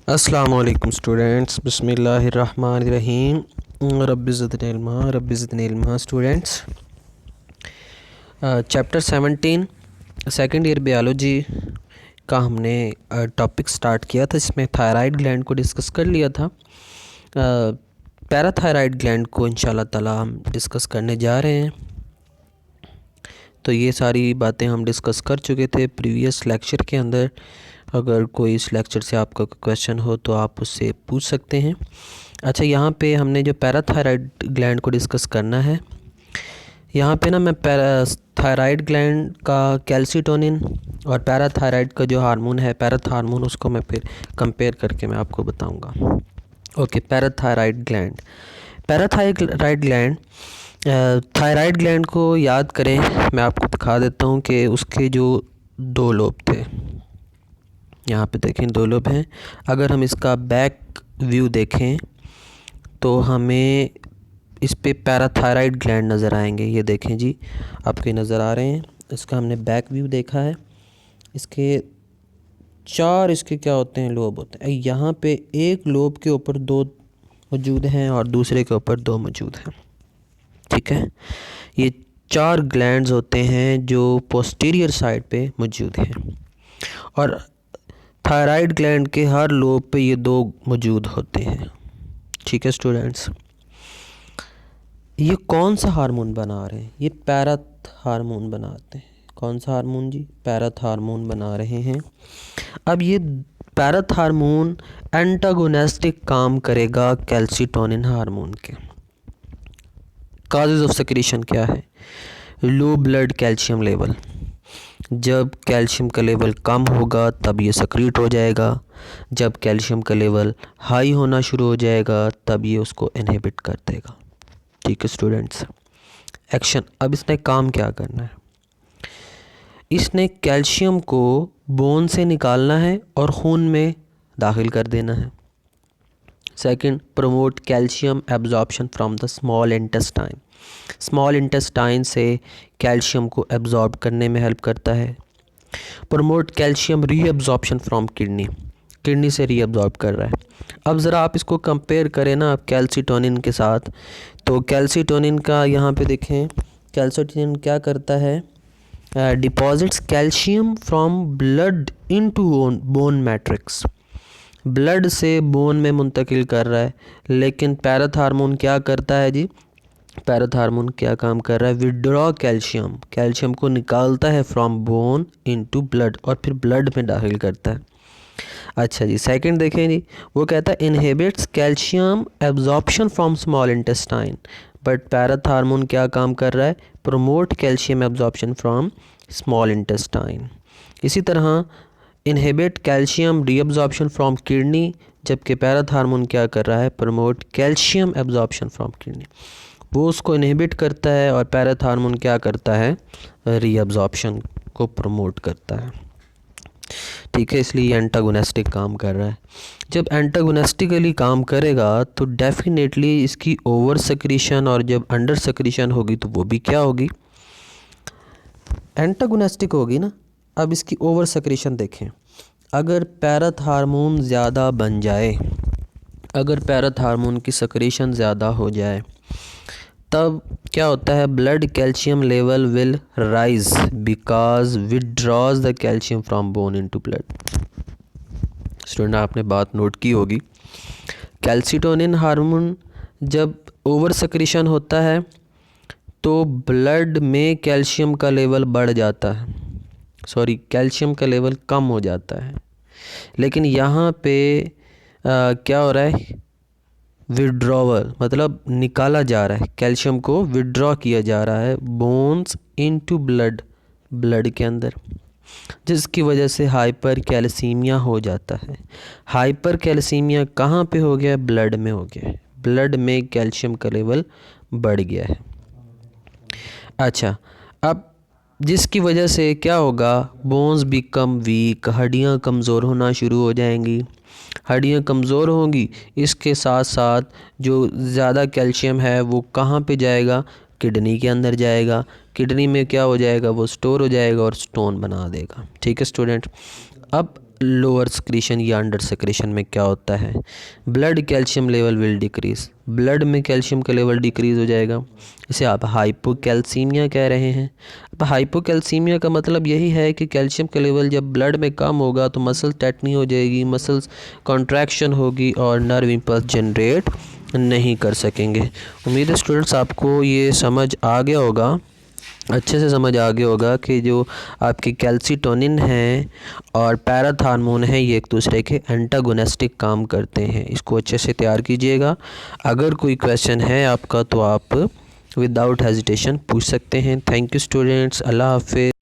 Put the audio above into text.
अस्सलामुअलैकुम स्टूडेंट्स, बिस्मिल्लाहिर्रहमानिर्रहीम। रब्बि ज़िदनी इल्मा students. Chapter 17 second year biology का हमने टॉपिक स्टार्ट किया था। इसमें थायराइड ग्लैंड को डिस्कस कर लिया था। पैराथायराइड ग्लैंड को इंशाल्लाह ताला हम डिस्कस करने जा रहे हैं। तो ये सारी बातें हम डिस्कस कर चुके थे प्रीवियस लेक्चर के अंदर। अगर कोई इस लेक्चर से आपका कोई क्वेश्चन हो तो आप उससे पूछ सकते हैं। अच्छा, यहाँ पे हमने जो पैराथायराइड ग्लैंड को डिस्कस करना है, यहाँ पे ना मैं थायराइड ग्लैंड का कैल्सीटोनिन और पैराथायराइड का जो हार्मोन है पैराथार्मोन, उसको मैं फिर कंपेयर करके मैं आपको बताऊँगा। Okay, parathyroid gland thyroid gland को याद करें, मैं आपको दिखा देता हूँ कि उसके जो दो लोब थे, यहाँ पे देखें दो लोब हैं। अगर हम इसका बैक व्यू देखें तो हमें इस पे पैराथायराइड ग्लैंड नज़र आएंगे। ये देखें जी, आपके नज़र आ रहे हैं। इसका हमने बैक व्यू देखा है। इसके चार इसके क्या होते हैं, लोब होते हैं। यहाँ पे एक लोब के ऊपर दो मौजूद हैं और दूसरे के ऊपर दो मौजूद हैं। ठीक है, ये चार ग्लैंड्स होते हैं जो पोस्टीरियर साइड पे मौजूद हैं और थायराइड ग्लैंड के हर लोब पे ये दो मौजूद होते हैं। ठीक है स्टूडेंट्स, ये कौन सा हार्मोन बना रहे हैं? ये पैराथ हार्मोन बनाते हैं। कौन सा हार्मोन जी? पैराथ हार्मोन बना रहे हैं। अब ये पैराथ हार्मोन एंटागोनिस्टिक काम करेगा कैल्सीटोनिन हार्मोन के। काजेज ऑफ सेक्रेशन क्या है? Low blood calcium level. जब कैल्शियम का लेवल कम होगा तब ये सक्रीट हो जाएगा। जब कैल्शियम का लेवल हाई होना शुरू हो जाएगा तब ये उसको इनहिबिट कर देगा। ठीक है स्टूडेंट्स, एक्शन। अब इसने काम क्या करना है? इसने कैल्शियम को बोन से निकालना है और खून में दाखिल कर देना है। Second, promote calcium absorption from the small intestine. Small intestine से कैल्शियम को एब्जॉर्ब करने में हेल्प करता है। Promote calcium reabsorption from kidney. Kidney से रीअब्जॉर्ब कर रहा है। अब ज़रा आप इसको कंपेयर करें ना आप कैल्सीटोनिन के साथ, तो कैल्सीटोनिन का यहाँ पे देखें, कैल्सीटोनिन क्या करता है? Deposits calcium from blood into bone matrix. Blood से बोन में मुंतकिल कर रहा है। लेकिन पैराथ हार्मोन क्या करता है जी? पैराथ हार्मोन क्या काम कर रहा है? विड्रॉ कैल्शियम, कैल्शियम को निकालता है फ्रॉम बोन इनटू ब्लड और फिर ब्लड में दाखिल करता है। अच्छा जी, सेकंड देखें जी, वो कहता है inhibits calcium absorption from small intestine. But पैराथ hormone क्या काम कर रहा है? Promote calcium absorption from small intestine. इसी तरह inhibit calcium reabsorption from kidney, जबकि पैराथ हार्मोन क्या कर रहा है? Promote calcium absorption from kidney. वो उसको इनहिबिट करता है और पैराथ हार्मोन क्या करता है? रीअब्जॉर्प्शन को प्रमोट करता है। ठीक है, इसलिए एंटागोनिस्टिक काम कर रहा है। जब एंटागोनिस्टिकली काम करेगा तो डेफिनेटली इसकी ओवर सेक्रीशन और जब अंडर सेक्रीशन होगी तो वो भी क्या होगी? एंटागोनिस्टिक होगी ना। अब इसकी ओवर सेक्रेशन देखें। अगर पैराथ हार्मोन ज़्यादा बन जाए, अगर पैराथ हार्मोन की सेक्रेशन ज़्यादा हो जाए तब क्या होता है? Blood calcium level will rise because withdraws the calcium from bone into blood. Student, आपने बात नोट की होगी, कैल्सीटोनिन हार्मोन जब ओवर सेक्रेशन होता है तो ब्लड में कैल्शियम का लेवल बढ़ जाता है, कैल्शियम का लेवल कम हो जाता है। लेकिन यहाँ पे क्या हो रहा है? विड्रॉवल, मतलब निकाला जा रहा है, कैल्शियम को विड्रॉ किया जा रहा है बोन्स इनटू ब्लड, ब्लड के अंदर, जिसकी वजह से हाइपर कैल्सीमिया हो जाता है। हाइपर कैल्सीमिया कहाँ पे हो गया? ब्लड में हो गया है। ब्लड में कैल्शियम का लेवल बढ़ गया है। अच्छा, अब जिसकी वजह से क्या होगा? बोन्स बिकम वीक, हड्डियाँ कमज़ोर होना शुरू हो जाएंगी। हड्डियाँ कमज़ोर होंगी, इसके साथ साथ जो ज़्यादा कैल्शियम है वो कहाँ पे जाएगा? किडनी के अंदर जाएगा। किडनी में क्या हो जाएगा? वो स्टोर हो जाएगा और स्टोन बना देगा। ठीक है स्टूडेंट, अब लोअर सिक्रीशन या अंडर सिक्रीशन में क्या होता है? Blood calcium level will decrease, blood में कैल्शियम का लेवल डिक्रीज हो जाएगा, इसे आप हाइपोकैल्सीमिया कह रहे हैं। अब हाइपोकैल्सीमिया का मतलब यही है कि कैल्शियम का लेवल जब ब्लड में कम होगा तो मसल टेटनी हो जाएगी, मसल्स कॉन्ट्रैक्शन होगी और नर्व इम्पल्स जनरेट नहीं कर सकेंगे। उम्मीद है स्टूडेंट्स आपको ये समझ आ गया होगा, अच्छे से समझ आ गया होगा कि जो आपकी कैल्सीटोनिन है और पैराथार्मोन है ये एक दूसरे के एंटागोनिस्टिक काम करते हैं। इसको अच्छे से तैयार कीजिएगा। अगर कोई क्वेश्चन है आपका तो आप विदाउट हेजिटेशन पूछ सकते हैं। थैंक यू स्टूडेंट्स, अल्लाह हाफिज़।